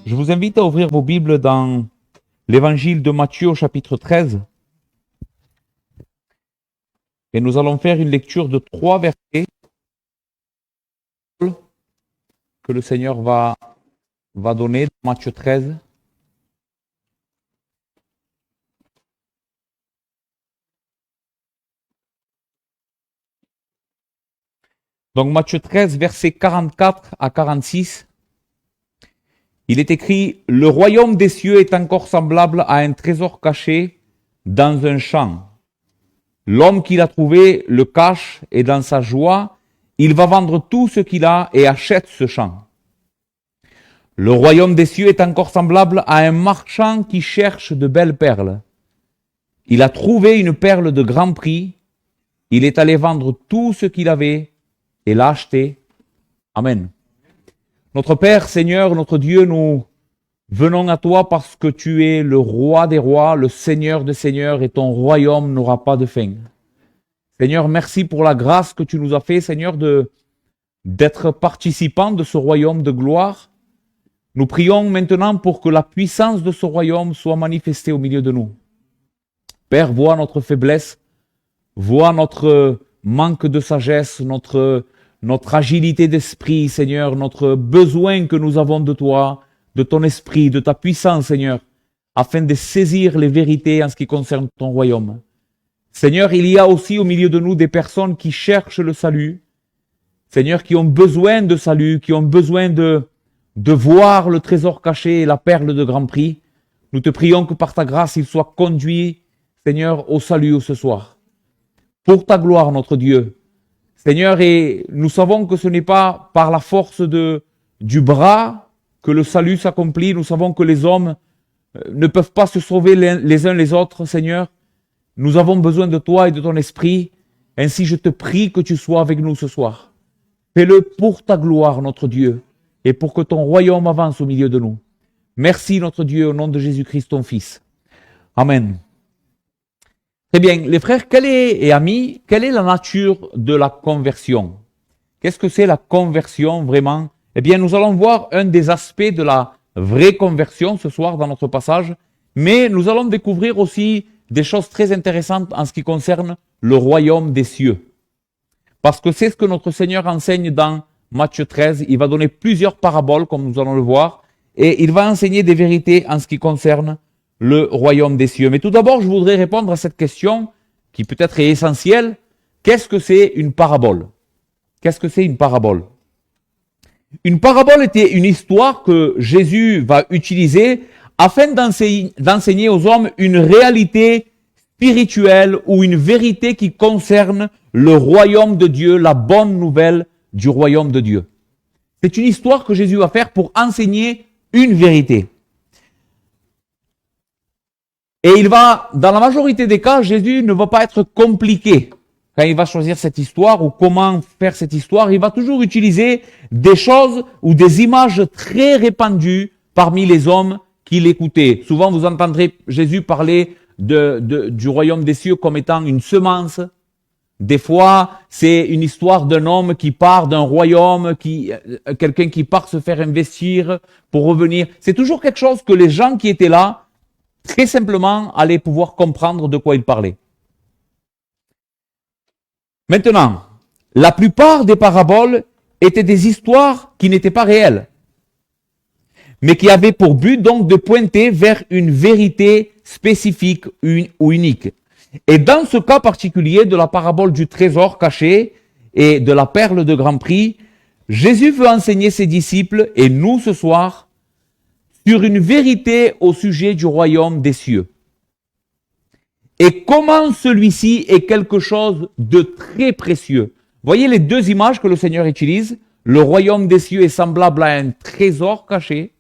Je vous invite à ouvrir vos Bibles dans l'évangile de Matthieu au chapitre 13. Et nous allons faire une lecture de 3 versets que le Seigneur va donner dans Matthieu 13. Donc Matthieu 13, versets 44 à 46. Il est écrit « Le royaume des cieux est encore semblable à un trésor caché dans un champ. L'homme qui l'a trouvé le cache et dans sa joie, il va vendre tout ce qu'il a et achète ce champ. Le royaume des cieux est encore semblable à un marchand qui cherche de belles perles. Il a trouvé une perle de grand prix, il est allé vendre tout ce qu'il avait et l'a acheté. Amen. Notre Père, Seigneur, notre Dieu, nous venons à toi parce que tu es le roi des rois, le Seigneur des seigneurs, et ton royaume n'aura pas de fin. Seigneur, merci pour la grâce que tu nous as fait, Seigneur, d'être participants de ce royaume de gloire. Nous prions maintenant pour que la puissance de ce royaume soit manifestée au milieu de nous. Père, vois notre faiblesse, vois notre manque de sagesse, notre agilité d'esprit, Seigneur, notre besoin que nous avons de toi, de ton esprit, de ta puissance, Seigneur, afin de saisir les vérités en ce qui concerne ton royaume. Seigneur, il y a aussi au milieu de nous des personnes qui cherchent le salut, Seigneur, qui ont besoin de salut, qui ont besoin de voir le trésor caché et la perle de grand prix. Nous te prions que par ta grâce, ils soient conduits, Seigneur, au salut ce soir. Pour ta gloire, notre Dieu. Seigneur, et nous savons que ce n'est pas par la force du bras que le salut s'accomplit. Nous savons que les hommes ne peuvent pas se sauver les uns les autres, Seigneur. Nous avons besoin de toi et de ton esprit. Ainsi, je te prie que tu sois avec nous ce soir. Fais-le pour ta gloire, notre Dieu, et pour que ton royaume avance au milieu de nous. Merci, notre Dieu, au nom de Jésus-Christ, ton Fils. Amen. Très bien, les frères et amis, quelle est la nature de la conversion? Qu'est-ce que c'est la conversion vraiment? Eh bien, nous allons voir un des aspects de la vraie conversion ce soir dans notre passage, mais nous allons découvrir aussi des choses très intéressantes en ce qui concerne le royaume des cieux. Parce que c'est ce que notre Seigneur enseigne dans Matthieu 13. Il va donner plusieurs paraboles, comme nous allons le voir, et il va enseigner des vérités en ce qui concerne le royaume des cieux. Mais tout d'abord, je voudrais répondre à cette question qui peut-être est essentielle. Qu'est-ce que c'est une parabole? Qu'est-ce que c'est une parabole? Une parabole était une histoire que Jésus va utiliser afin d'enseigner aux hommes une réalité spirituelle ou une vérité qui concerne le royaume de Dieu, la bonne nouvelle du royaume de Dieu. C'est une histoire que Jésus va faire pour enseigner une vérité. Et il va, dans la majorité des cas, Jésus ne va pas être compliqué quand il va choisir cette histoire ou comment faire cette histoire. Il va toujours utiliser des choses ou des images très répandues parmi les hommes qui l'écoutaient. Souvent, vous entendrez Jésus parler du royaume des cieux comme étant une semence. Des fois, c'est une histoire d'un homme qui part d'un royaume, quelqu'un qui part se faire investir pour revenir. C'est toujours quelque chose que les gens qui étaient là, très simplement, allaient pouvoir comprendre de quoi il parlait. Maintenant, la plupart des paraboles étaient des histoires qui n'étaient pas réelles, mais qui avaient pour but donc de pointer vers une vérité spécifique ou unique. Et dans ce cas particulier de la parabole du trésor caché et de la perle de grand prix, Jésus veut enseigner ses disciples, et nous ce soir, sur une vérité au sujet du royaume des cieux. Et comment celui-ci est quelque chose de très précieux. Voyez les deux images que le Seigneur utilise. Le royaume des cieux est semblable à un trésor caché,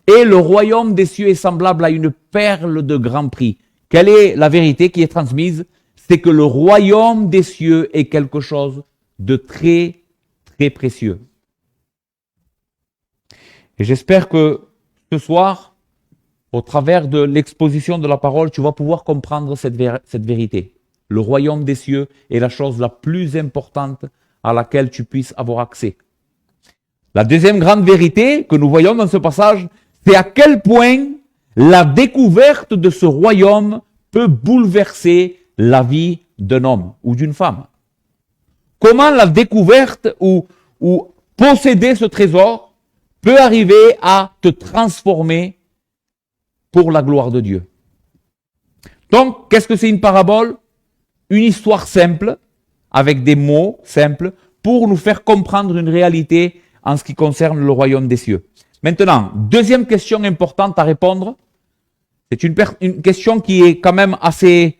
et le royaume des cieux est semblable à une perle de grand prix. Quelle est la vérité qui est transmise? C'est que le royaume des cieux est quelque chose de très, très précieux. Et j'espère que ce soir, au travers de l'exposition de la parole, tu vas pouvoir comprendre cette vérité. Le royaume des cieux est la chose la plus importante à laquelle tu puisses avoir accès. La deuxième grande vérité que nous voyons dans ce passage, c'est à quel point la découverte de ce royaume peut bouleverser la vie d'un homme ou d'une femme. Comment la découverte ou posséder ce trésor peut arriver à te transformer pour la gloire de Dieu. Donc, qu'est-ce que c'est une parabole? Une histoire simple, avec des mots simples, pour nous faire comprendre une réalité en ce qui concerne le royaume des cieux. Maintenant, deuxième question importante à répondre. C'est une question qui est quand même assez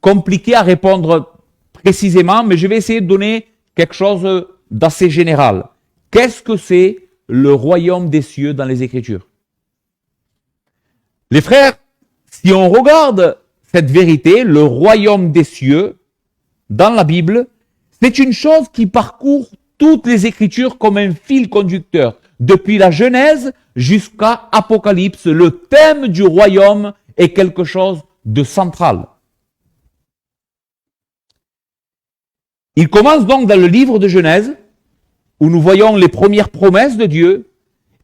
compliquée à répondre précisément, mais je vais essayer de donner quelque chose d'assez général. Qu'est-ce que c'est le royaume des cieux dans les Écritures? Les frères, si on regarde cette vérité, le royaume des cieux, dans la Bible, c'est une chose qui parcourt toutes les Écritures comme un fil conducteur. Depuis la Genèse jusqu'à Apocalypse, le thème du royaume est quelque chose de central. Il commence donc dans le livre de Genèse, où nous voyons les premières promesses de Dieu,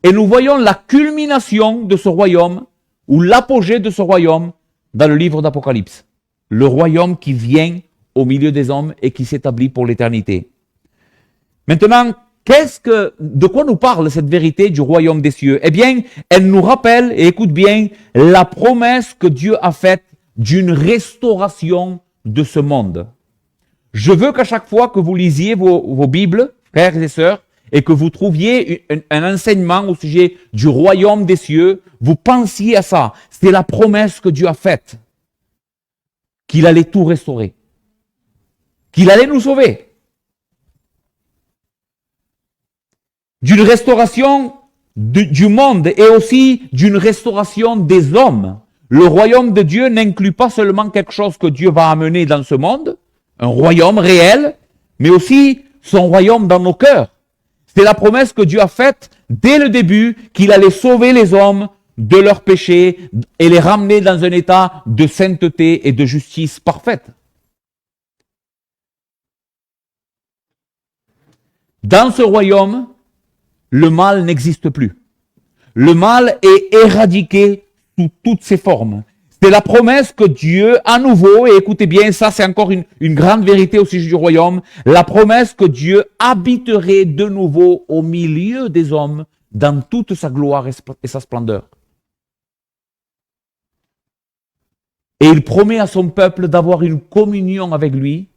et nous voyons la culmination de ce royaume, ou l'apogée de ce royaume, dans le livre d'Apocalypse. Le royaume qui vient au milieu des hommes et qui s'établit pour l'éternité. Maintenant, de quoi nous parle cette vérité du royaume des cieux? Eh bien, elle nous rappelle, et écoute bien, la promesse que Dieu a faite d'une restauration de ce monde. Je veux qu'à chaque fois que vous lisiez vos Bibles, frères et sœurs, et que vous trouviez un enseignement au sujet du royaume des cieux, vous pensiez à ça. C'est la promesse que Dieu a faite. Qu'il allait tout restaurer. Qu'il allait nous sauver. D'une restauration du monde et aussi d'une restauration des hommes. Le royaume de Dieu n'inclut pas seulement quelque chose que Dieu va amener dans ce monde, un royaume réel, mais aussi son royaume dans nos cœurs. C'est la promesse que Dieu a faite dès le début, qu'il allait sauver les hommes de leurs péchés et les ramener dans un état de sainteté et de justice parfaite. Dans ce royaume, le mal n'existe plus. Le mal est éradiqué sous toutes ses formes. C'est la promesse que Dieu, à nouveau, et écoutez bien, ça c'est encore une grande vérité au sujet du royaume, la promesse que Dieu habiterait de nouveau au milieu des hommes dans toute sa gloire et sa splendeur. Et il promet à son peuple d'avoir une communion avec lui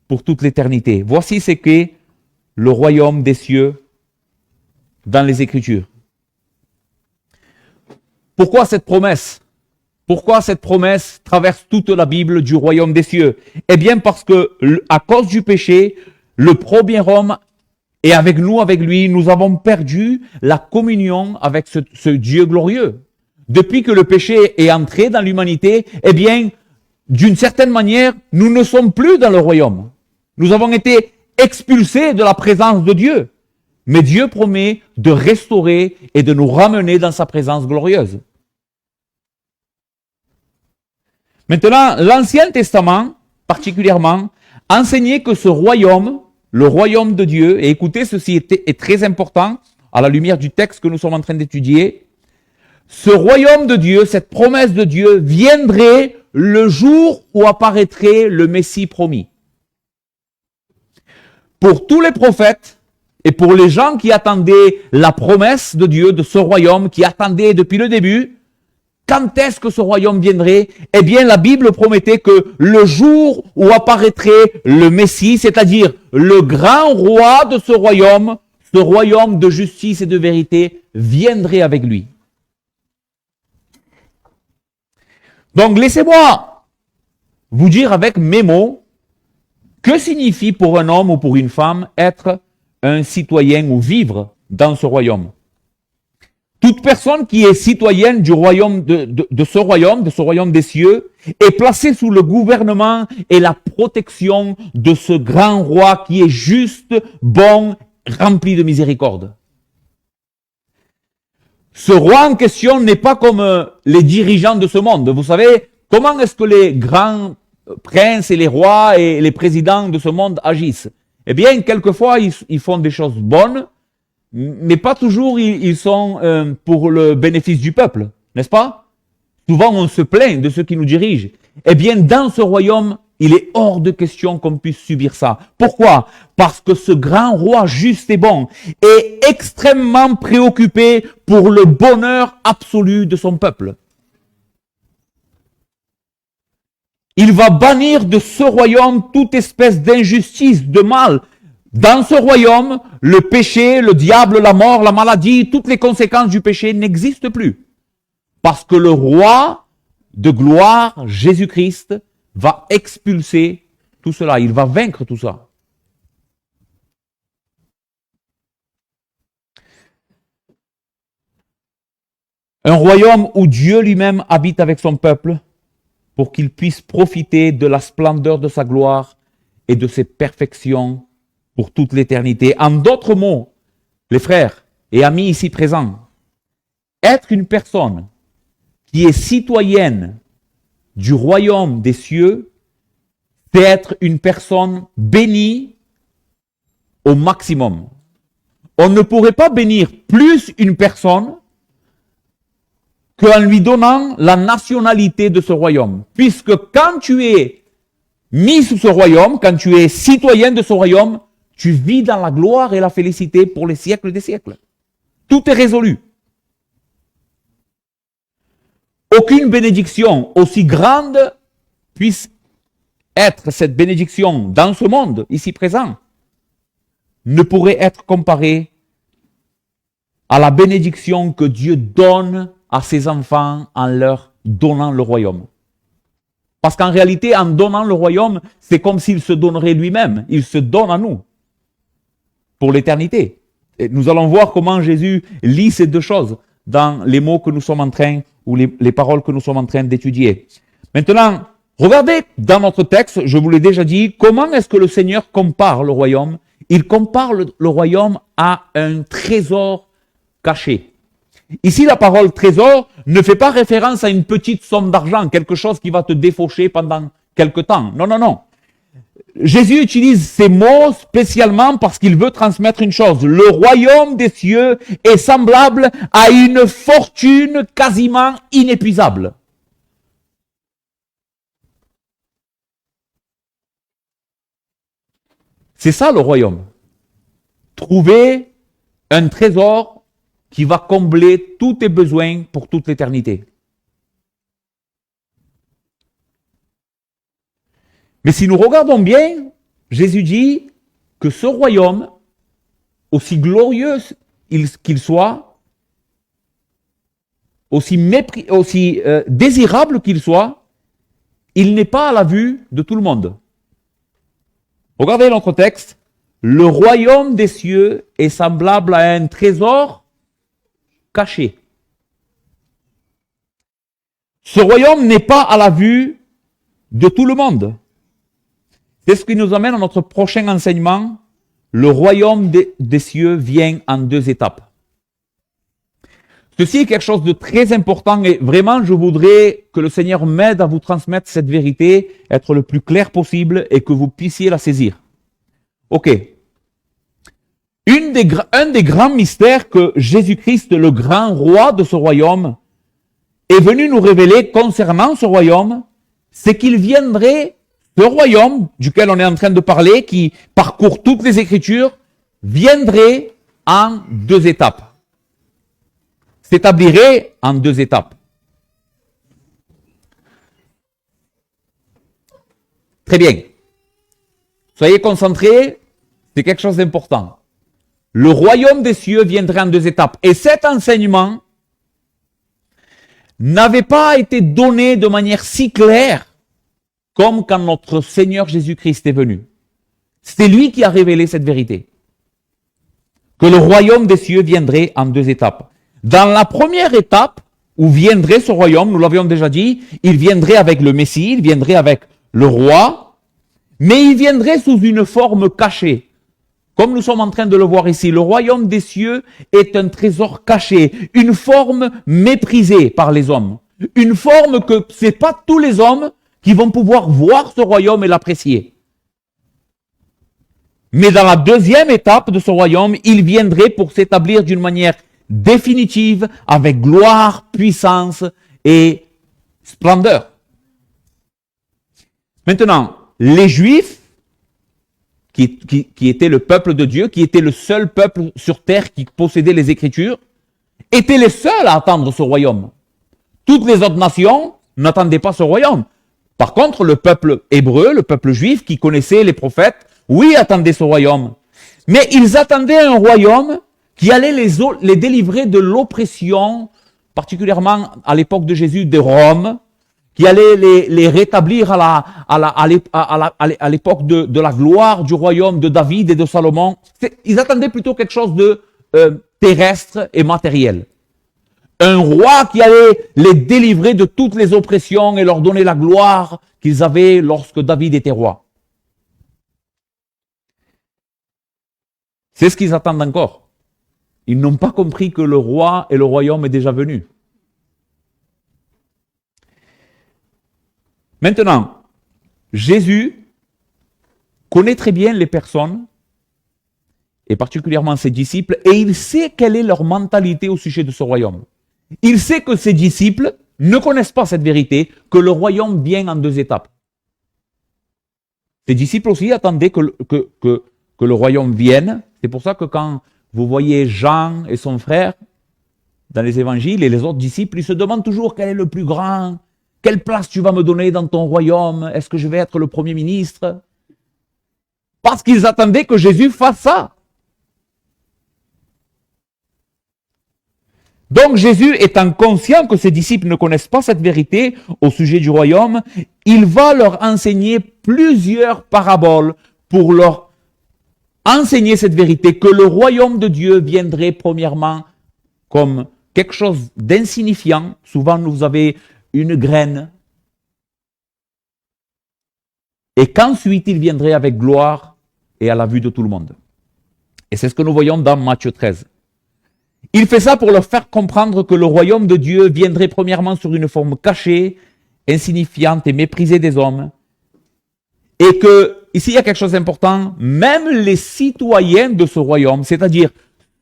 pour toute l'éternité. Voici ce qu'est le royaume des cieux dans les Écritures. Pourquoi cette promesse? Pourquoi cette promesse traverse toute la Bible du royaume des cieux? Eh bien parce que, à cause du péché, le premier homme, et avec lui, nous avons perdu la communion avec ce Dieu glorieux. Depuis que le péché est entré dans l'humanité, eh bien, d'une certaine manière, nous ne sommes plus dans le royaume. Nous avons été expulsés de la présence de Dieu. Mais Dieu promet de restaurer et de nous ramener dans sa présence glorieuse. Maintenant, l'Ancien Testament, particulièrement, enseignait que ce royaume, le royaume de Dieu, et écoutez, ceci est très important, à la lumière du texte que nous sommes en train d'étudier, ce royaume de Dieu, cette promesse de Dieu, viendrait le jour où apparaîtrait le Messie promis. Pour tous les prophètes, et pour les gens qui attendaient la promesse de Dieu, de ce royaume, qui attendaient depuis le début, quand est-ce que ce royaume viendrait? Eh bien, la Bible promettait que le jour où apparaîtrait le Messie, c'est-à-dire le grand roi de ce royaume de justice et de vérité, viendrait avec lui. Donc, laissez-moi vous dire avec mes mots, que signifie pour un homme ou pour une femme être un citoyen ou vivre dans ce royaume? Toute personne qui est citoyenne du royaume de ce royaume des cieux, est placée sous le gouvernement et la protection de ce grand roi qui est juste, bon, rempli de miséricorde. Ce roi en question n'est pas comme les dirigeants de ce monde. Vous savez, comment est-ce que les grands princes et les rois et les présidents de ce monde agissent? Eh bien, quelquefois, ils font des choses bonnes, mais pas toujours ils sont pour le bénéfice du peuple, n'est-ce pas? Souvent on se plaint de ceux qui nous dirigent. Eh bien, dans ce royaume, il est hors de question qu'on puisse subir ça. Pourquoi? Parce que ce grand roi juste et bon est extrêmement préoccupé pour le bonheur absolu de son peuple. Il va bannir de ce royaume toute espèce d'injustice, de mal. Dans ce royaume, le péché, le diable, la mort, la maladie, toutes les conséquences du péché n'existent plus. Parce que le roi de gloire, Jésus-Christ, va expulser tout cela. Il va vaincre tout ça. Un royaume où Dieu lui-même habite avec son peuple pour qu'il puisse profiter de la splendeur de sa gloire et de ses perfections pour toute l'éternité. En d'autres mots, les frères et amis ici présents, être une personne qui est citoyenne du royaume des cieux, c'est être une personne bénie au maximum. On ne pourrait pas bénir plus une personne qu'en lui donnant la nationalité de ce royaume. Puisque quand tu es mis sous ce royaume, quand tu es citoyen de ce royaume, tu vis dans la gloire et la félicité pour les siècles des siècles. Tout est résolu. Aucune bénédiction aussi grande puisse être cette bénédiction dans ce monde, ici présent, ne pourrait être comparée à la bénédiction que Dieu donne à ses enfants en leur donnant le royaume. Parce qu'en réalité, en donnant le royaume, c'est comme s'il se donnerait lui-même. Il se donne à nous pour l'éternité. Et nous allons voir comment Jésus lit ces deux choses dans les mots que nous sommes en train, ou les paroles que nous sommes en train d'étudier. Maintenant, regardez dans notre texte, je vous l'ai déjà dit, comment est-ce que le Seigneur compare le royaume? Il compare le royaume à un trésor caché. Ici, la parole trésor ne fait pas référence à une petite somme d'argent, quelque chose qui va te défaucher pendant quelque temps. Non, non, non. Jésus utilise ces mots spécialement parce qu'il veut transmettre une chose. Le royaume des cieux est semblable à une fortune quasiment inépuisable. C'est ça le royaume. Trouver un trésor qui va combler tous tes besoins pour toute l'éternité. Mais si nous regardons bien, Jésus dit que ce royaume, aussi glorieux qu'il soit, aussi désirable qu'il soit, il n'est pas à la vue de tout le monde. Regardez notre texte. Le royaume des cieux est semblable à un trésor caché. Ce royaume n'est pas à la vue de tout le monde. C'est ce qui nous amène à notre prochain enseignement. Le royaume des cieux vient en deux étapes. Ceci est quelque chose de très important et vraiment je voudrais que le Seigneur m'aide à vous transmettre cette vérité, être le plus clair possible et que vous puissiez la saisir. Ok. Un des grands mystères que Jésus-Christ, le grand roi de ce royaume, est venu nous révéler concernant ce royaume, c'est qu'il viendrait, ce royaume duquel on est en train de parler, qui parcourt toutes les Écritures, viendrait en deux étapes. S'établirait en deux étapes. Très bien. Soyez concentrés, c'est quelque chose d'important. Le royaume des cieux viendrait en deux étapes. Et cet enseignement n'avait pas été donné de manière si claire comme quand notre Seigneur Jésus-Christ est venu. C'est lui qui a révélé cette vérité. Que le royaume des cieux viendrait en deux étapes. Dans la première étape, où viendrait ce royaume, nous l'avions déjà dit, il viendrait avec le Messie, il viendrait avec le roi, mais il viendrait sous une forme cachée. Comme nous sommes en train de le voir ici, le royaume des cieux est un trésor caché, une forme méprisée par les hommes. Une forme que c'est pas tous les hommes qui vont pouvoir voir ce royaume et l'apprécier. Mais dans la deuxième étape de ce royaume, il viendrait pour s'établir d'une manière définitive avec gloire, puissance et splendeur. Maintenant, les Juifs, qui étaient le peuple de Dieu, qui était le seul peuple sur terre qui possédait les Écritures, étaient les seuls à attendre ce royaume. Toutes les autres nations n'attendaient pas ce royaume. Par contre, le peuple hébreu, le peuple juif qui connaissait les prophètes, oui, attendait ce royaume. Mais ils attendaient un royaume qui allait les délivrer de l'oppression, particulièrement à l'époque de Jésus, de Rome, qui allait les rétablir à l'époque de la gloire du royaume de David et de Salomon. Ils attendaient plutôt quelque chose de terrestre et matériel. Un roi qui allait les délivrer de toutes les oppressions et leur donner la gloire qu'ils avaient lorsque David était roi. C'est ce qu'ils attendent encore. Ils n'ont pas compris que le roi et le royaume est déjà venu. Maintenant, Jésus connaît très bien les personnes, et particulièrement ses disciples, et il sait quelle est leur mentalité au sujet de ce royaume. Il sait que ses disciples ne connaissent pas cette vérité, que le royaume vient en deux étapes. Ses disciples aussi attendaient que le royaume vienne. C'est pour ça que quand vous voyez Jean et son frère dans les évangiles et les autres disciples, ils se demandent toujours quel est le plus grand, quelle place tu vas me donner dans ton royaume, est-ce que je vais être le premier ministre? Parce qu'ils attendaient que Jésus fasse ça. Donc Jésus, étant conscient que ses disciples ne connaissent pas cette vérité au sujet du royaume, il va leur enseigner plusieurs paraboles pour leur enseigner cette vérité, que le royaume de Dieu viendrait premièrement comme quelque chose d'insignifiant. Souvent, vous avez une graine. Et qu'ensuite, il viendrait avec gloire et à la vue de tout le monde. Et c'est ce que nous voyons dans Matthieu 13. Il fait ça pour leur faire comprendre que le royaume de Dieu viendrait premièrement sur une forme cachée, insignifiante et méprisée des hommes. Et que, ici il y a quelque chose d'important, même les citoyens de ce royaume, c'est-à-dire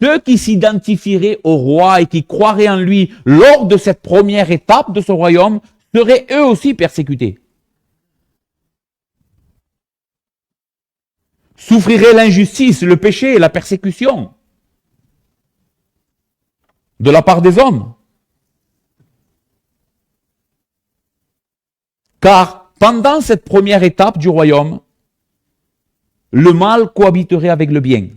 ceux qui s'identifieraient au roi et qui croiraient en lui lors de cette première étape de ce royaume, seraient eux aussi persécutés. Souffriraient l'injustice, le péché et la persécution de la part des hommes. Car pendant cette première étape du royaume, le mal cohabiterait avec le bien.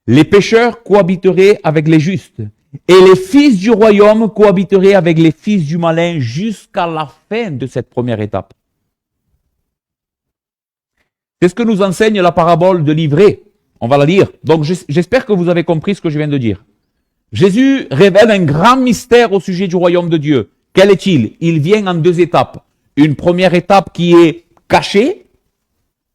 Les pécheurs cohabiteraient avec les justes. Et les fils du royaume cohabiteraient avec les fils du malin jusqu'à la fin de cette première étape. C'est ce que nous enseigne la parabole de l'ivraie. On va la lire. Donc j'espère que vous avez compris ce que je viens de dire. Jésus révèle un grand mystère au sujet du royaume de Dieu. Quel est-il? Il vient en deux étapes. Une première étape qui est cachée,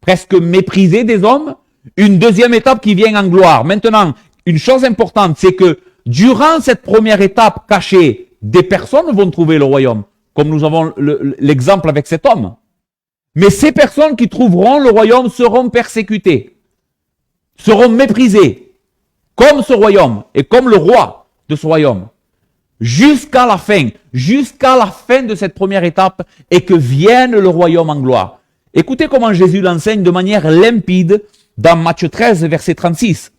presque méprisée des hommes. Une deuxième étape qui vient en gloire. Maintenant, une chose importante, c'est que durant cette première étape cachée, des personnes vont trouver le royaume, comme nous avons l'exemple avec cet homme. Mais ces personnes qui trouveront le royaume seront persécutées, seront méprisées, comme ce royaume et comme le roi de ce royaume, jusqu'à la fin de cette première étape et que vienne le royaume en gloire. Écoutez comment Jésus l'enseigne de manière limpide dans Matthieu 13, verset 36.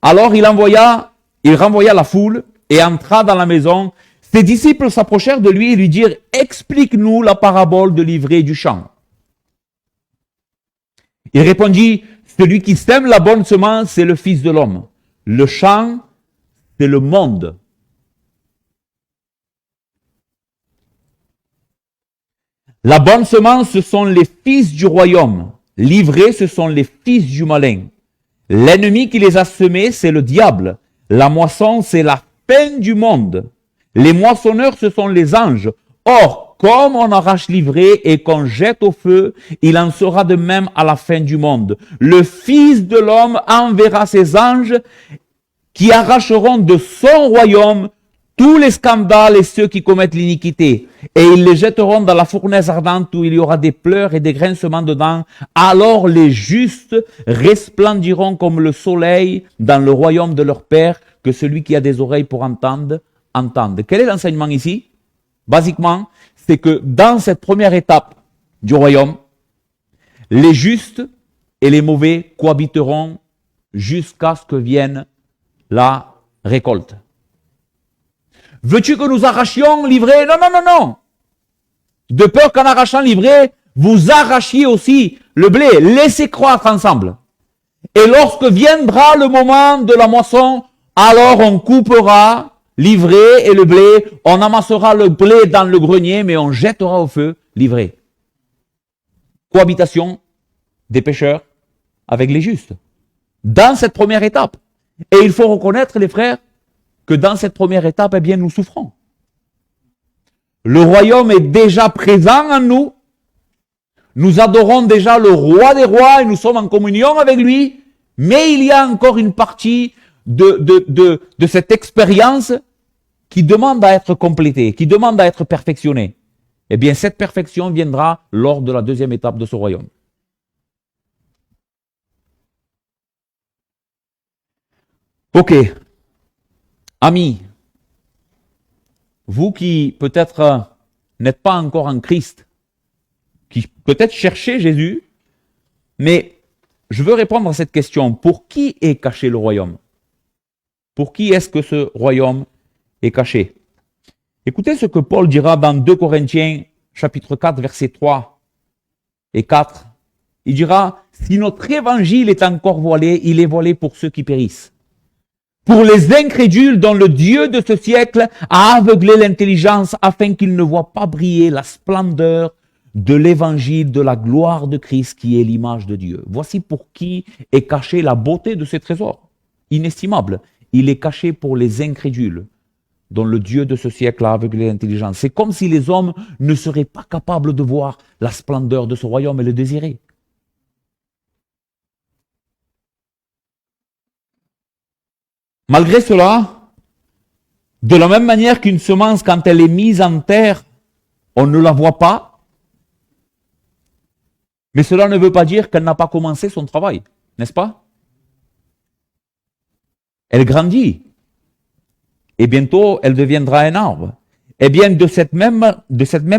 Alors il renvoya la foule et entra dans la maison. Ses disciples s'approchèrent de lui et lui dirent « Explique-nous la parabole de l'ivraie et du champ. » Il répondit « Celui qui sème la bonne semence, c'est le Fils de l'homme. Le champ, c'est le monde. La bonne semence, ce sont les fils du royaume. L'ivraie, ce sont les fils du malin. L'ennemi qui les a semés, c'est le diable. La moisson, c'est la fin du monde. Les moissonneurs, ce sont les anges. Or, comme on arrache l'ivraie et qu'on jette au feu, il en sera de même à la fin du monde. Le Fils de l'homme enverra ses anges qui arracheront de son royaume tous les scandales et ceux qui commettent l'iniquité. et ils les jetteront dans la fournaise ardente où il y aura des pleurs et des grincements dedans. Alors les justes resplendiront comme le soleil dans le royaume de leur Père. Que celui qui a des oreilles pour entendre, entende. Quel est l'enseignement ici? Basiquement, c'est que dans cette première étape du royaume, les justes et les mauvais cohabiteront jusqu'à ce que vienne la récolte. Veux-tu que nous arrachions l'ivraie? Non, non, non, non. De peur qu'en arrachant l'ivraie, vous arrachiez aussi le blé. Laissez croître ensemble. Et lorsque viendra le moment de la moisson, alors on coupera l'ivraie et le blé, on amassera le blé dans le grenier, mais on jettera au feu l'ivraie. Cohabitation des pécheurs avec les justes. Dans cette première étape. Et il faut reconnaître, les frères, que dans cette première étape, eh bien, nous souffrons. Le royaume est déjà présent en nous. Nous adorons déjà le roi des rois et nous sommes en communion avec lui. Mais il y a encore une partie de cette expérience qui demande à être complétée, qui demande à être perfectionnée. Eh bien, cette perfection viendra lors de la deuxième étape de ce royaume. Ok. Amis, vous qui peut-être n'êtes pas encore en Christ, qui peut-être cherchez Jésus, mais je veux répondre à cette question. Pour qui est caché le royaume? Pour qui est-ce que ce royaume est caché? Écoutez ce que Paul dira dans 2 Corinthiens, chapitre 4, versets 3 et 4. Il dira, si notre évangile est encore voilé, il est voilé pour ceux qui périssent. Pour les incrédules dont le Dieu de ce siècle a aveuglé l'intelligence afin qu'ils ne voient pas briller la splendeur de l'évangile de la gloire de Christ qui est l'image de Dieu. Voici pour qui est cachée la beauté de ces trésors. Inestimable. Il est caché pour les incrédules dont le Dieu de ce siècle a aveuglé l'intelligence. C'est comme si les hommes ne seraient pas capables de voir la splendeur de ce royaume et le désirer. Malgré cela, de la même manière qu'une semence, quand elle est mise en terre, on ne la voit pas, mais cela ne veut pas dire qu'elle n'a pas commencé son travail, n'est-ce pas? Elle grandit, et bientôt elle deviendra un arbre. Eh bien, de cette même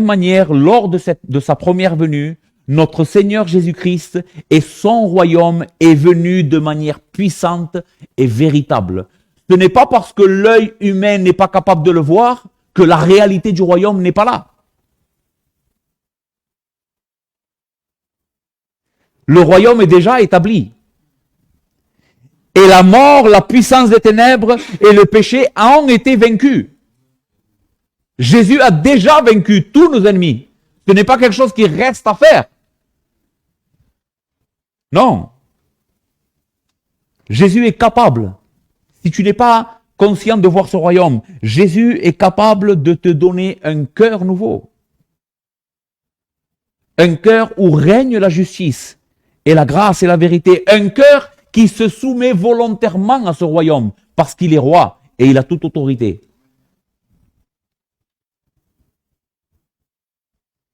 manière, lors de sa première venue, notre Seigneur Jésus-Christ et son royaume est venu de manière puissante et véritable. Ce n'est pas parce que l'œil humain n'est pas capable de le voir que la réalité du royaume n'est pas là. Le royaume est déjà établi. Et la mort, la puissance des ténèbres et le péché ont été vaincus. Jésus a déjà vaincu tous nos ennemis. Ce n'est pas quelque chose qui reste à faire. Non. Jésus est capable. Si tu n'es pas conscient de voir ce royaume, Jésus est capable de te donner un cœur nouveau. Un cœur où règne la justice et la grâce et la vérité. Un cœur qui se soumet volontairement à ce royaume parce qu'il est roi et il a toute autorité.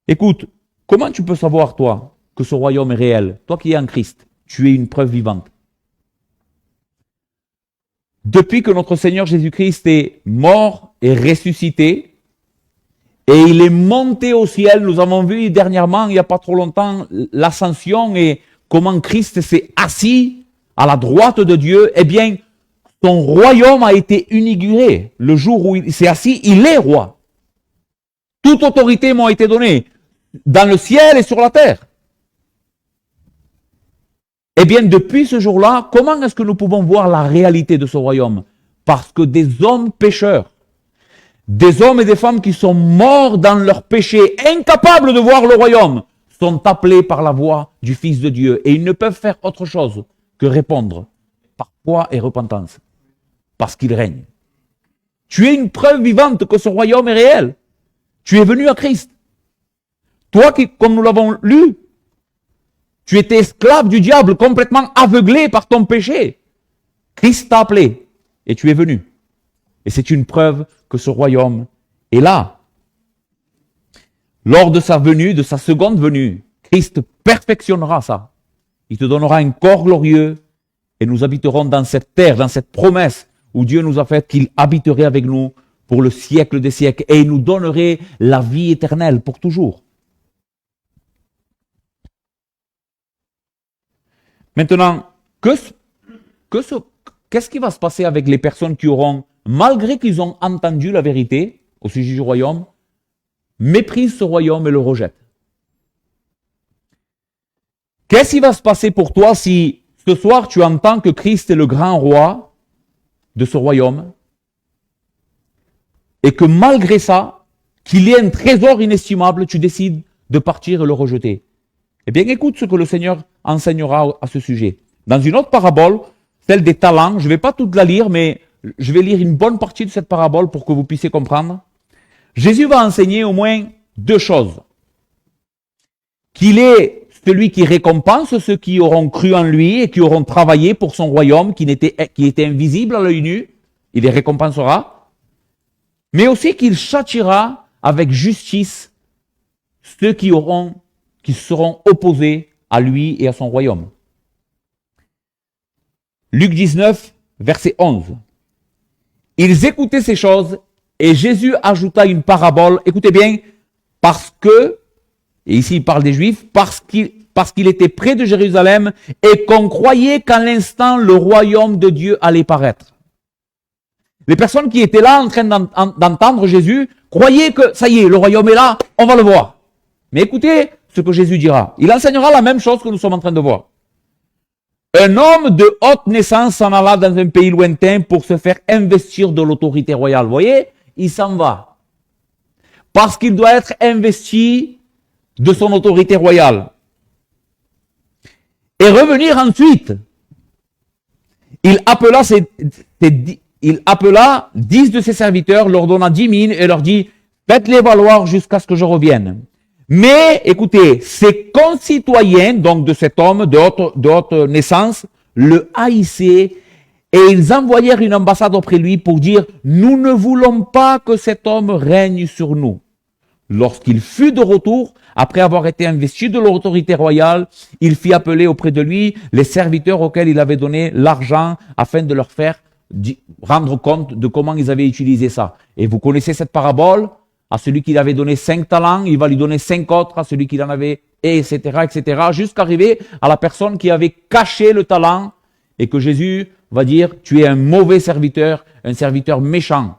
Écoute, comment tu peux savoir, toi, que ce royaume est réel? Toi qui es en Christ, tu es une preuve vivante. Depuis que notre Seigneur Jésus-Christ est mort et ressuscité, et il est monté au ciel, nous avons vu dernièrement, il n'y a pas trop longtemps, l'ascension et comment Christ s'est assis à la droite de Dieu, eh bien, son royaume a été inauguré. Le jour où il s'est assis, il est roi. Toute autorité m'a été donnée, dans le ciel et sur la terre. Eh bien, depuis ce jour-là, comment est-ce que nous pouvons voir la réalité de ce royaume? Parce que des hommes pécheurs, des hommes et des femmes qui sont morts dans leur péché, incapables de voir le royaume, sont appelés par la voix du Fils de Dieu. Et ils ne peuvent faire autre chose que répondre par foi et repentance. Parce qu'il règne. Tu es une preuve vivante que ce royaume est réel. Tu es venu à Christ. Toi qui, comme nous l'avons lu, tu étais esclave du diable, complètement aveuglé par ton péché. Christ t'a appelé et tu es venu. Et c'est une preuve que ce royaume est là. Lors de sa venue, de sa seconde venue, Christ perfectionnera ça. Il te donnera un corps glorieux et nous habiterons dans cette terre, dans cette promesse où Dieu nous a fait qu'il habiterait avec nous pour le siècle des siècles et il nous donnerait la vie éternelle pour toujours. Maintenant, qu'est-ce qui va se passer avec les personnes qui auront, malgré qu'ils ont entendu la vérité au sujet du royaume, méprisent ce royaume et le rejettent? Qu'est-ce qui va se passer pour toi si ce soir tu entends que Christ est le grand roi de ce royaume et que malgré ça, qu'il y ait un trésor inestimable, tu décides de partir et le rejeter? Eh bien, écoute ce que le Seigneur enseignera à ce sujet. Dans une autre parabole, celle des talents, je ne vais pas toute la lire, mais je vais lire une bonne partie de cette parabole pour que vous puissiez comprendre. Jésus va enseigner au moins deux choses. Qu'il est celui qui récompense ceux qui auront cru en lui et qui auront travaillé pour son royaume, qui était invisible à l'œil nu, il les récompensera. Mais aussi qu'il châtiera avec justice ceux qui seront opposés à lui et à son royaume. Luc 19, verset 11. Ils écoutaient ces choses et Jésus ajouta une parabole, écoutez bien, parce que, et ici il parle des Juifs, parce qu'il était près de Jérusalem et qu'on croyait qu'à l'instant le royaume de Dieu allait paraître. Les personnes qui étaient là en train d'entendre Jésus croyaient que ça y est, le royaume est là, on va le voir. Mais écoutez ce que Jésus dira. Il enseignera la même chose que nous sommes en train de voir. Un homme de haute naissance s'en alla dans un pays lointain pour se faire investir de l'autorité royale. Vous voyez, il s'en va. Parce qu'il doit être investi de son autorité royale. Et revenir ensuite. Il appela 10 de ses serviteurs, leur donna 10 000 et leur dit, faites-les valoir jusqu'à ce que je revienne. Mais, écoutez, ses concitoyens, donc de cet homme de haute naissance, le haïssaient et ils envoyèrent une ambassade auprès de lui pour dire « Nous ne voulons pas que cet homme règne sur nous ». Lorsqu'il fut de retour, après avoir été investi de l'autorité royale, il fit appeler auprès de lui les serviteurs auxquels il avait donné l'argent afin de leur faire rendre compte de comment ils avaient utilisé ça. Et vous connaissez cette parabole? À celui qui avait donné 5 talents, il va lui donner 5 autres, à celui qui en avait, etc., jusqu'à arriver à la personne qui avait caché le talent et que Jésus va dire, tu es un mauvais serviteur, un serviteur méchant.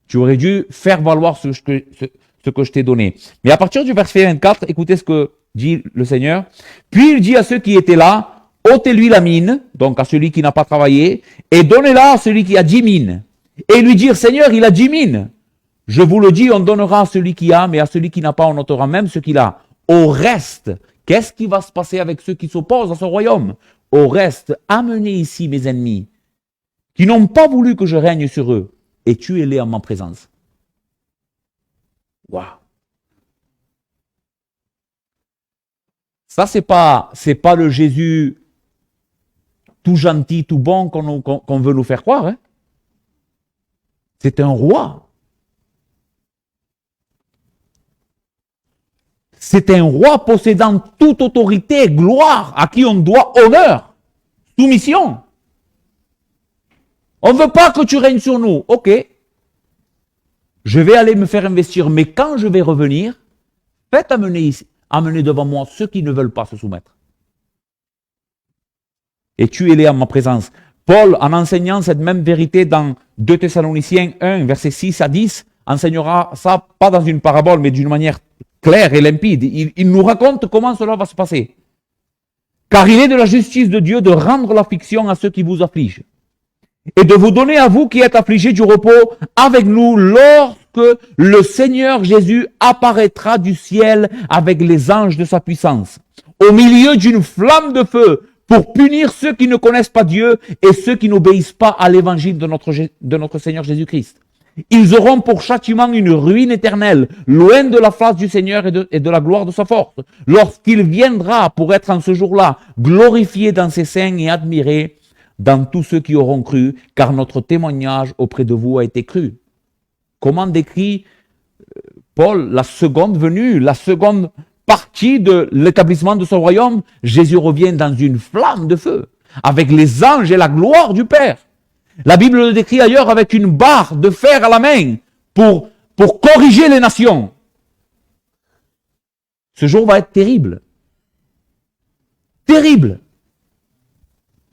Tu aurais dû faire valoir ce que je t'ai donné. Mais à partir du verset 24, écoutez ce que dit le Seigneur. Puis il dit à ceux qui étaient là, ôtez-lui la mine, donc à celui qui n'a pas travaillé, et donnez-la à celui qui a 10 mines. Et lui dire, Seigneur, il a 10 mines. Je vous le dis, on donnera à celui qui a, mais à celui qui n'a pas, on ôtera même ce qu'il a. Au reste, qu'est-ce qui va se passer avec ceux qui s'opposent à ce royaume? Au reste, amenez ici mes ennemis, qui n'ont pas voulu que je règne sur eux, et tuez-les en ma présence. Waouh! Ça, c'est pas le Jésus tout gentil, tout bon qu'on veut nous faire croire. Hein? C'est un roi. C'est un roi possédant toute autorité et gloire, à qui on doit honneur, soumission. On ne veut pas que tu règnes sur nous. Ok. Je vais aller me faire investir, mais quand je vais revenir, faites amener devant moi ceux qui ne veulent pas se soumettre. Et tuez-les en ma présence. Paul, en enseignant cette même vérité dans 2 Thessaloniciens 1, versets 6 à 10, enseignera ça, pas dans une parabole, mais d'une manière clair et limpide. Il nous raconte comment cela va se passer. Car il est de la justice de Dieu de rendre l'affliction à ceux qui vous affligent et de vous donner à vous qui êtes affligés du repos avec nous lorsque le Seigneur Jésus apparaîtra du ciel avec les anges de sa puissance, au milieu d'une flamme de feu pour punir ceux qui ne connaissent pas Dieu et ceux qui n'obéissent pas à l'évangile de notre Seigneur Jésus-Christ. Ils auront pour châtiment une ruine éternelle, loin de la face du Seigneur et de la gloire de sa force, lorsqu'il viendra pour être en ce jour-là glorifié dans ses saints et admiré dans tous ceux qui auront cru, car notre témoignage auprès de vous a été cru. Comment décrit Paul, la seconde venue, la seconde partie de l'établissement de son royaume, Jésus revient dans une flamme de feu, avec les anges et la gloire du Père. La Bible le décrit ailleurs avec une barre de fer à la main pour corriger les nations. Ce jour va être terrible. Terrible.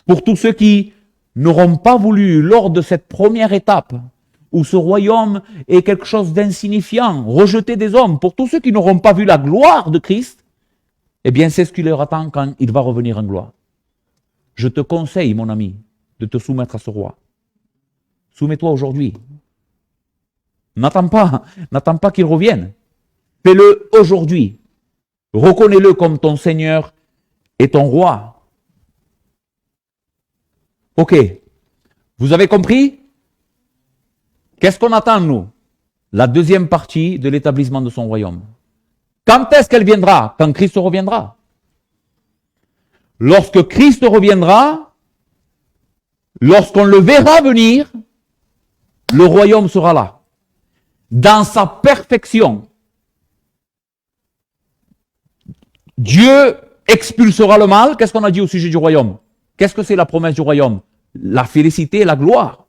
Pour tous ceux qui n'auront pas voulu, lors de cette première étape, où ce royaume est quelque chose d'insignifiant, rejeté des hommes, pour tous ceux qui n'auront pas vu la gloire de Christ, eh bien c'est ce qui leur attend quand il va revenir en gloire. Je te conseille, mon ami, de te soumettre à ce roi. Soumets-toi aujourd'hui. N'attends pas qu'il revienne. Fais-le aujourd'hui. Reconnais-le comme ton Seigneur et ton roi. Ok. Vous avez compris? Qu'est-ce qu'on attend, nous? La deuxième partie de l'établissement de son royaume. Quand est-ce qu'elle viendra? Quand Christ reviendra. Lorsque Christ reviendra, lorsqu'on le verra venir, le royaume sera là. Dans sa perfection. Dieu expulsera le mal. Qu'est-ce qu'on a dit au sujet du royaume? Qu'est-ce que c'est la promesse du royaume? La félicité et la gloire.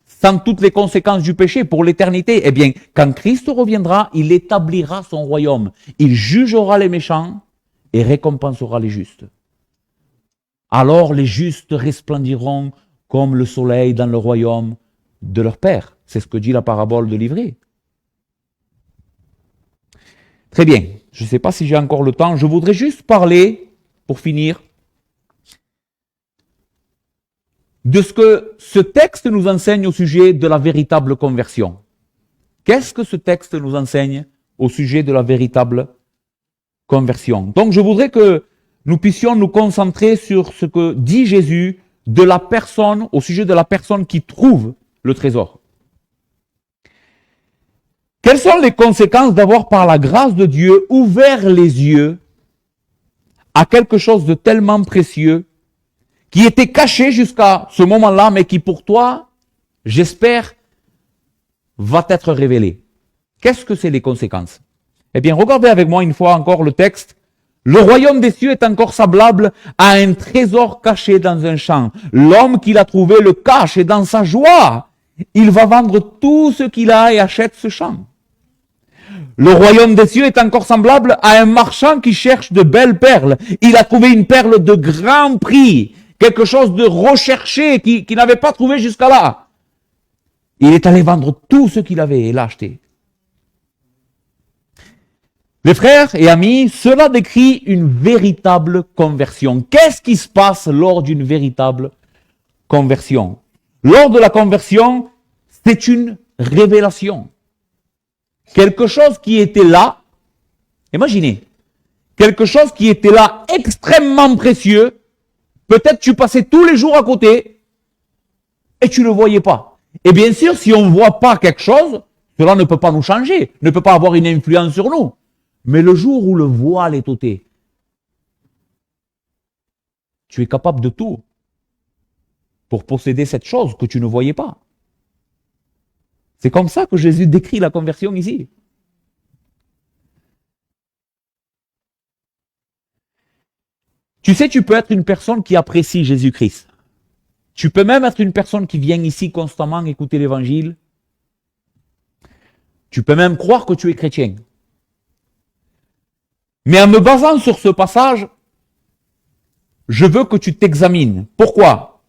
Sans toutes les conséquences du péché pour l'éternité. Eh bien, quand Christ reviendra, il établira son royaume. Il jugera les méchants et récompensera les justes. Alors les justes resplendiront comme le soleil dans le royaume de leur Père. C'est ce que dit la parabole de l'ivraie. Très bien. Je ne sais pas si j'ai encore le temps. Je voudrais juste parler, pour finir, de ce que ce texte nous enseigne au sujet de la véritable conversion. Qu'est-ce que ce texte nous enseigne au sujet de la véritable conversion? Donc je voudrais que nous puissions nous concentrer sur ce que dit Jésus de la personne, au sujet de la personne qui trouve le trésor. Quelles sont les conséquences d'avoir, par la grâce de Dieu, ouvert les yeux à quelque chose de tellement précieux qui était caché jusqu'à ce moment-là, mais qui pour toi, j'espère, va être révélé. Qu'est-ce que c'est les conséquences? Eh bien, regardez avec moi une fois encore le texte. Le royaume des cieux est encore semblable à un trésor caché dans un champ. L'homme qui l'a trouvé le cache et dans sa joie, il va vendre tout ce qu'il a et achète ce champ. Le royaume des cieux est encore semblable à un marchand qui cherche de belles perles. Il a trouvé une perle de grand prix, quelque chose de recherché qu'il n'avait pas trouvé jusqu'à là. Il est allé vendre tout ce qu'il avait et l'a acheté. Les frères et amis, cela décrit une véritable conversion. Qu'est-ce qui se passe lors d'une véritable conversion? Lors de la conversion, c'est une révélation. Quelque chose qui était là, imaginez, quelque chose qui était là extrêmement précieux, peut-être tu passais tous les jours à côté et tu ne le voyais pas. Et bien sûr, si on ne voit pas quelque chose, cela ne peut pas nous changer, ne peut pas avoir une influence sur nous. Mais le jour où le voile est ôté, tu es capable de tout pour posséder cette chose que tu ne voyais pas. C'est comme ça que Jésus décrit la conversion ici. Tu sais, tu peux être une personne qui apprécie Jésus-Christ. Tu peux même être une personne qui vient ici constamment écouter l'évangile. Tu peux même croire que tu es chrétien. Mais en me basant sur ce passage, je veux que tu t'examines. Pourquoi?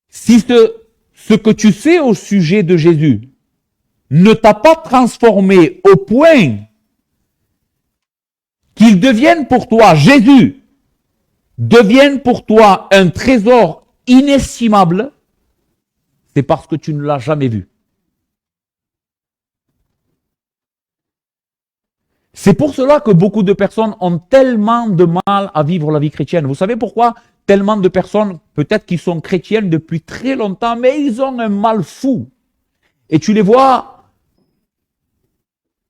Si ce que tu sais au sujet de Jésus ne t'a pas transformé au point qu'il devienne pour toi, Jésus, devienne pour toi un trésor inestimable, c'est parce que tu ne l'as jamais vu. C'est pour cela que beaucoup de personnes ont tellement de mal à vivre la vie chrétienne. Vous savez pourquoi? Tellement de personnes, peut-être qui sont chrétiennes depuis très longtemps, mais ils ont un mal fou. Et tu les vois,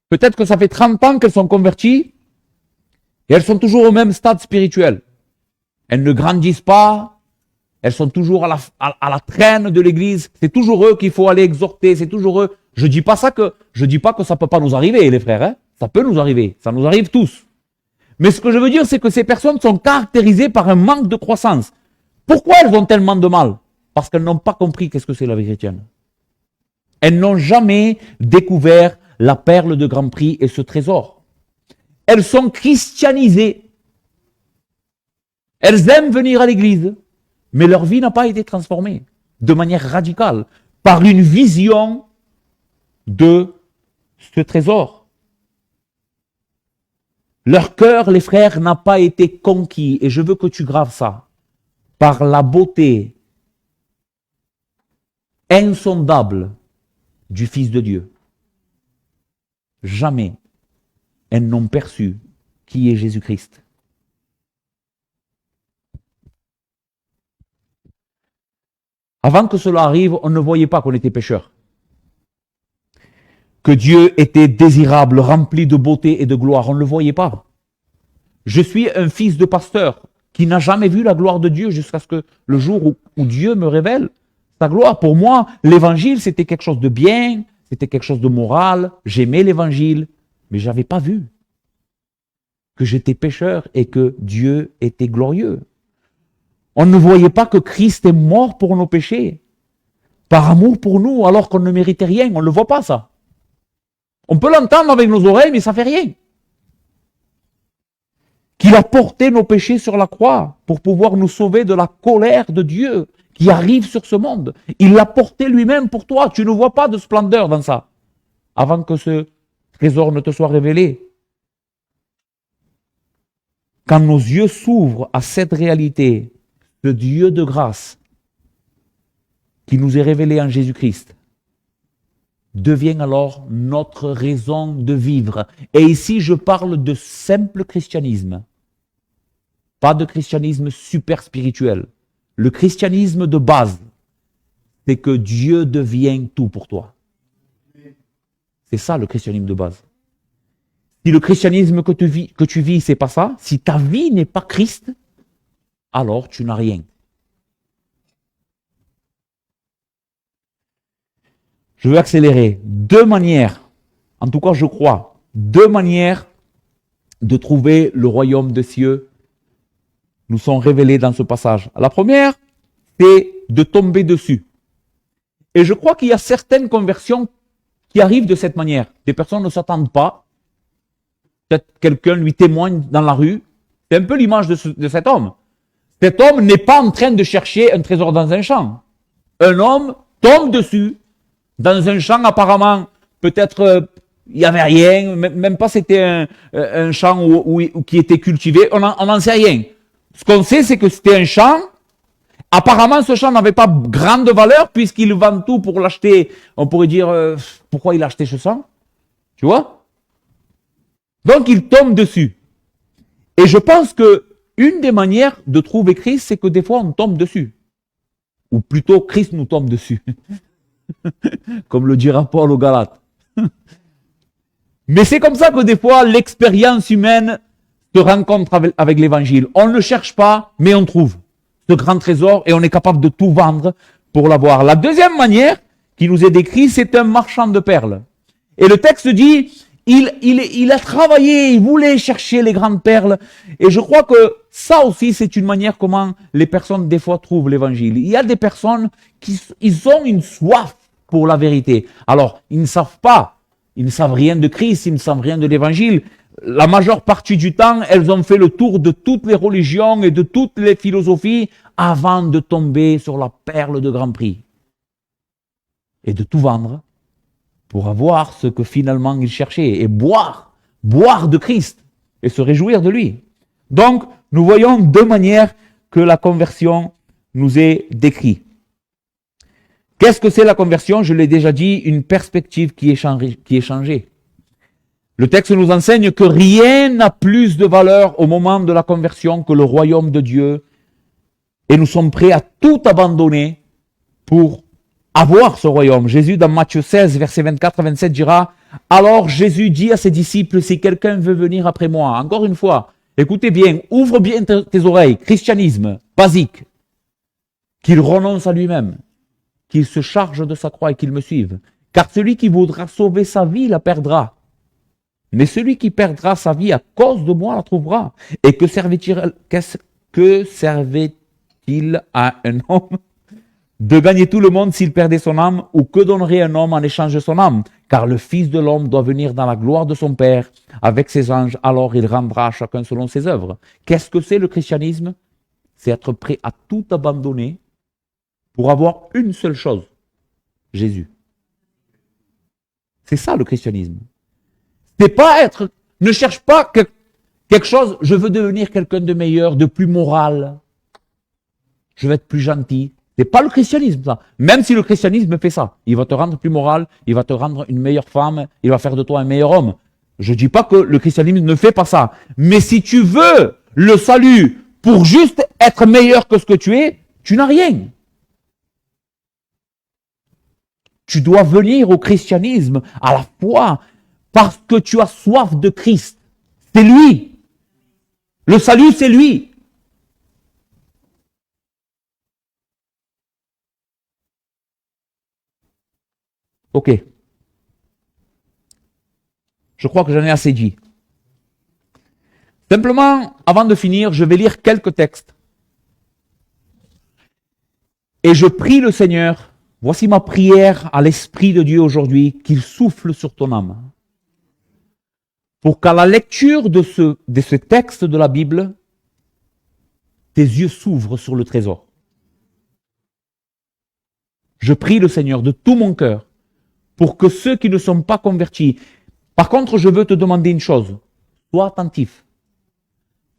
peut-être que ça fait 30 ans qu'elles sont converties, et elles sont toujours au même stade spirituel. Elles ne grandissent pas, Elles sont toujours à la traîne de l'église. C'est toujours eux qu'il faut aller exhorter. C'est toujours eux. Je dis pas que ça peut pas nous arriver, les frères. Hein. Ça peut nous arriver. Ça nous arrive tous. Mais ce que je veux dire, c'est que ces personnes sont caractérisées par un manque de croissance. Pourquoi elles ont tellement de mal? Parce qu'elles n'ont pas compris qu'est-ce que c'est la vie chrétienne. Elles n'ont jamais découvert la perle de grand prix et ce trésor. Elles sont christianisées. Elles aiment venir à l'église, mais leur vie n'a pas été transformée de manière radicale par une vision de ce trésor. Leur cœur, les frères, n'a pas été conquis, et je veux que tu graves ça, par la beauté insondable du Fils de Dieu. Jamais elles n'ont perçu qui est Jésus-Christ. Avant que cela arrive, on ne voyait pas qu'on était pécheurs. Que Dieu était désirable, rempli de beauté et de gloire, on ne le voyait pas. Je suis un fils de pasteur qui n'a jamais vu la gloire de Dieu jusqu'à ce que le jour où Dieu me révèle sa gloire. Pour moi, l'évangile, c'était quelque chose de bien, c'était quelque chose de moral, j'aimais l'évangile, mais je n'avais pas vu que j'étais pécheur et que Dieu était glorieux. On ne voyait pas que Christ est mort pour nos péchés, par amour pour nous, alors qu'on ne méritait rien. On ne le voit pas, ça. On peut l'entendre avec nos oreilles, mais ça ne fait rien. Qu'il a porté nos péchés sur la croix pour pouvoir nous sauver de la colère de Dieu qui arrive sur ce monde. Il l'a porté lui-même pour toi. Tu ne vois pas de splendeur dans ça, avant que ce trésor ne te soit révélé. Quand nos yeux s'ouvrent à cette réalité, ce Dieu de grâce qui nous est révélé en Jésus-Christ devient alors notre raison de vivre. Et ici, je parle de simple christianisme, pas de christianisme super spirituel. Le christianisme de base, c'est que Dieu devient tout pour toi. C'est ça le christianisme de base. Si le christianisme que tu vis, c'est pas ça, si ta vie n'est pas Christ, alors tu n'as rien. Je veux accélérer. Deux manières, en tout cas je crois, deux manières de trouver le royaume des cieux nous sont révélées dans ce passage. La première, c'est de tomber dessus. Et je crois qu'il y a certaines conversions qui arrivent de cette manière. Des personnes ne s'attendent pas. Peut-être quelqu'un lui témoigne dans la rue. C'est un peu l'image de cet homme. Cet homme n'est pas en train de chercher un trésor dans un champ. Un homme tombe dessus, dans un champ apparemment, peut-être il n'y avait rien, même pas c'était un champ qui était cultivé, on n'en sait rien. Ce qu'on sait, c'est que c'était un champ. Apparemment, ce champ n'avait pas grande valeur puisqu'il vend tout pour l'acheter. On pourrait dire, pourquoi il a acheté ce champ? Tu vois? Donc, il tombe dessus. Et je pense que une des manières de trouver Christ, c'est que des fois, on tombe dessus. Ou plutôt, Christ nous tombe dessus. Comme le dira Paul aux Galates. Mais c'est comme ça que des fois, l'expérience humaine se rencontre avec l'évangile. On ne le cherche pas, mais on trouve ce grand trésor et on est capable de tout vendre pour l'avoir. La deuxième manière qui nous est décrite, c'est un marchand de perles. Et le texte dit, il a travaillé, il voulait chercher les grandes perles. Et je crois que ça aussi, c'est une manière comment les personnes des fois trouvent l'évangile. Il y a des personnes ils ont une soif pour la vérité. Alors, ils ne savent pas, ils ne savent rien de Christ, ils ne savent rien de l'évangile. La majeure partie du temps, elles ont fait le tour de toutes les religions et de toutes les philosophies avant de tomber sur la perle de grand prix. Et de tout vendre pour avoir ce que finalement ils cherchaient et boire de Christ et se réjouir de lui. Donc, nous voyons deux manières que la conversion nous est décrite. Qu'est-ce que c'est la conversion? Je l'ai déjà dit, une perspective qui est changée. Le texte nous enseigne que rien n'a plus de valeur au moment de la conversion que le royaume de Dieu. Et nous sommes prêts à tout abandonner pour avoir ce royaume. Jésus, dans Matthieu 16, versets 24 à 27, dira « Alors Jésus dit à ses disciples, si quelqu'un veut venir après moi, encore une fois, écoutez bien, ouvre bien tes oreilles, christianisme, basique. qu'il renonce à lui-même, qu'il se charge de sa croix et qu'il me suive. Car celui qui voudra sauver sa vie la perdra. Mais celui qui perdra sa vie à cause de moi la trouvera. Et que servait-il à un homme de gagner tout le monde s'il perdait son âme, ou que donnerait un homme en échange de son âme? Car le Fils de l'homme doit venir dans la gloire de son Père avec ses anges, alors il rendra à chacun selon ses œuvres. Qu'est-ce que c'est le christianisme? C'est être prêt à tout abandonner pour avoir une seule chose, Jésus. C'est ça le christianisme. C'est pas être, ne cherche pas quelque chose, je veux devenir quelqu'un de meilleur, de plus moral, je veux être plus gentil. C'est pas le christianisme, ça. Même si le christianisme fait ça. Il va te rendre plus moral, il va te rendre une meilleure femme, il va faire de toi un meilleur homme. Je dis pas que le christianisme ne fait pas ça. Mais si tu veux le salut pour juste être meilleur que ce que tu es, tu n'as rien. Tu dois venir au christianisme à la foi parce que tu as soif de Christ. C'est lui. Le salut, c'est lui. Ok. Je crois que j'en ai assez dit. Simplement, avant de finir, je vais lire quelques textes. Et je prie le Seigneur, voici ma prière à l'Esprit de Dieu aujourd'hui, qu'il souffle sur ton âme. Pour qu'à la lecture de ce texte de la Bible, tes yeux s'ouvrent sur le trésor. Je prie le Seigneur de tout mon cœur pour que ceux qui ne sont pas convertis... Par contre, je veux te demander une chose. Sois attentif.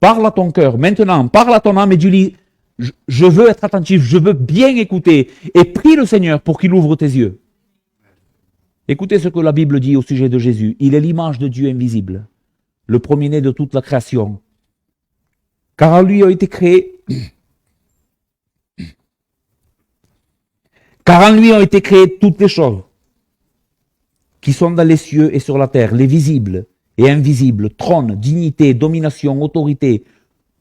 Parle à ton cœur. Maintenant, parle à ton âme et dis-lui, je veux être attentif, je veux bien écouter. Et prie le Seigneur pour qu'il ouvre tes yeux. Écoutez ce que la Bible dit au sujet de Jésus. Il est l'image de Dieu invisible, le premier-né de toute la création. Car en lui ont été créés... Car en lui ont été créées toutes les choses qui sont dans les cieux et sur la terre, les visibles et invisibles, trône, dignité, domination, autorité.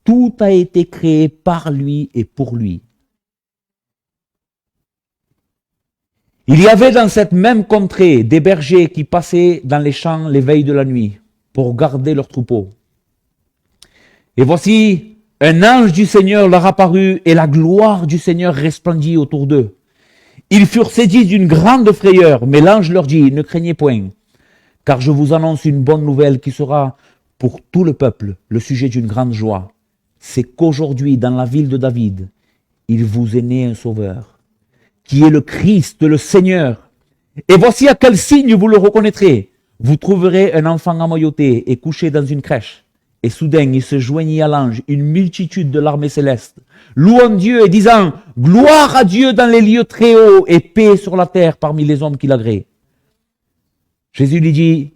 Tout a été créé par lui et pour lui. Il y avait dans cette même contrée des bergers qui passaient dans les champs les veilles de la nuit pour garder leurs troupeaux. Et voici, un ange du Seigneur leur apparut et la gloire du Seigneur resplendit autour d'eux. Ils furent saisis d'une grande frayeur, mais l'ange leur dit, ne craignez point, car je vous annonce une bonne nouvelle qui sera pour tout le peuple le sujet d'une grande joie. C'est qu'aujourd'hui, dans la ville de David, il vous est né un sauveur, qui est le Christ, le Seigneur. Et voici à quel signe vous le reconnaîtrez. Vous trouverez un enfant emmailloté et couché dans une crèche. Et soudain, il se joignit à l'ange une multitude de l'armée céleste, louant Dieu et disant « Gloire à Dieu dans les lieux très hauts et paix sur la terre parmi les hommes qu'il agrée. » Jésus lui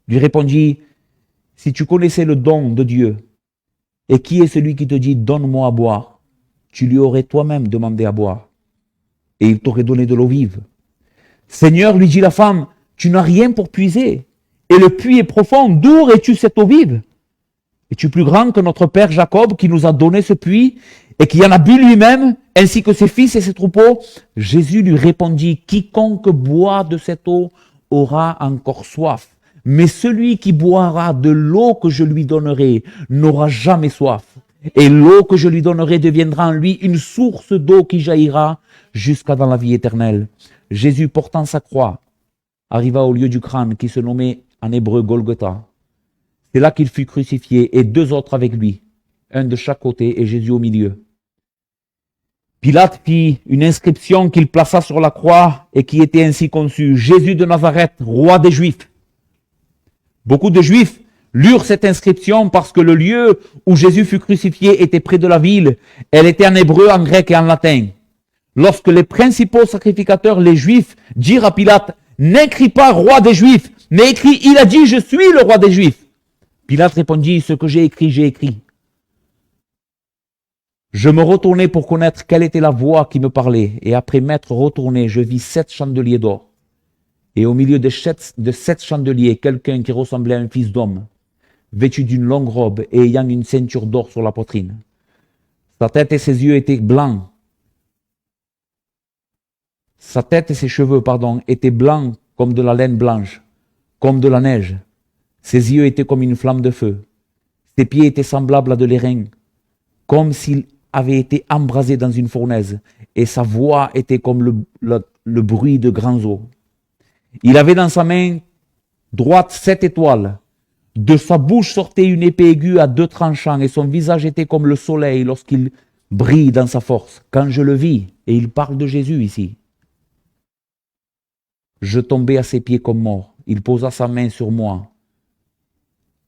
répondit « Si tu connaissais le don de Dieu, et qui est celui qui te dit « Donne-moi à boire », tu lui aurais toi-même demandé à boire, et il t'aurait donné de l'eau vive. « Seigneur, lui dit la femme, tu n'as rien pour puiser, et le puits est profond, d'où aurais-tu cette eau vive ? Es-tu plus grand que notre père Jacob qui nous a donné ce puits et qui en a bu lui-même, ainsi que ses fils et ses troupeaux ?» Jésus lui répondit, « Quiconque boit de cette eau aura encore soif, mais celui qui boira de l'eau que je lui donnerai n'aura jamais soif. Et l'eau que je lui donnerai deviendra en lui une source d'eau qui jaillira jusqu'à dans la vie éternelle. » Jésus, portant sa croix, arriva au lieu du crâne qui se nommait en hébreu Golgotha. C'est là qu'il fut crucifié et deux autres avec lui, un de chaque côté et Jésus au milieu. Pilate fit une inscription qu'il plaça sur la croix et qui était ainsi conçue: Jésus de Nazareth, roi des Juifs. Beaucoup de Juifs lurent cette inscription parce que le lieu où Jésus fut crucifié était près de la ville. Elle était en hébreu, en grec et en latin. Lorsque les principaux sacrificateurs, les Juifs, dirent à Pilate: N'écris pas roi des Juifs, mais écris, il a dit, je suis le roi des Juifs. Pilate répondit, ce que j'ai écrit, j'ai écrit. Je me retournai pour connaître quelle était la voix qui me parlait, et après m'être retourné, je vis 7 chandeliers d'or. Et au milieu de 7 chandeliers, quelqu'un qui ressemblait à un fils d'homme, vêtu d'une longue robe et ayant une ceinture d'or sur la poitrine. Sa tête et ses yeux étaient blancs, Sa tête et ses cheveux, étaient blancs comme de la laine blanche, comme de la neige. Ses yeux étaient comme une flamme de feu. Ses pieds étaient semblables à de l'airain, comme s'il avait été embrasé dans une fournaise, et sa voix était comme le bruit de grands eaux. Il avait dans sa main droite 7 étoiles. De sa bouche sortait une épée aiguë à 2 tranchants, et son visage était comme le soleil lorsqu'il brille dans sa force. Quand je le vis, et il parle de Jésus ici, je tombai à ses pieds comme mort. Il posa sa main sur moi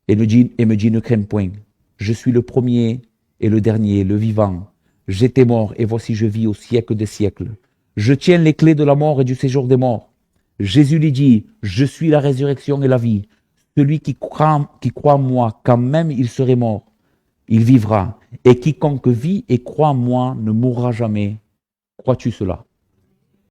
et me dit, ne crains point. Je suis le premier et le dernier, le vivant. J'étais mort et voici je vis au siècle des siècles. Je tiens les clés de la mort et du séjour des morts. Jésus lui dit, je suis la résurrection et la vie. Celui qui croit en moi, quand même il serait mort, il vivra. Et quiconque vit et croit en moi ne mourra jamais. Crois-tu cela?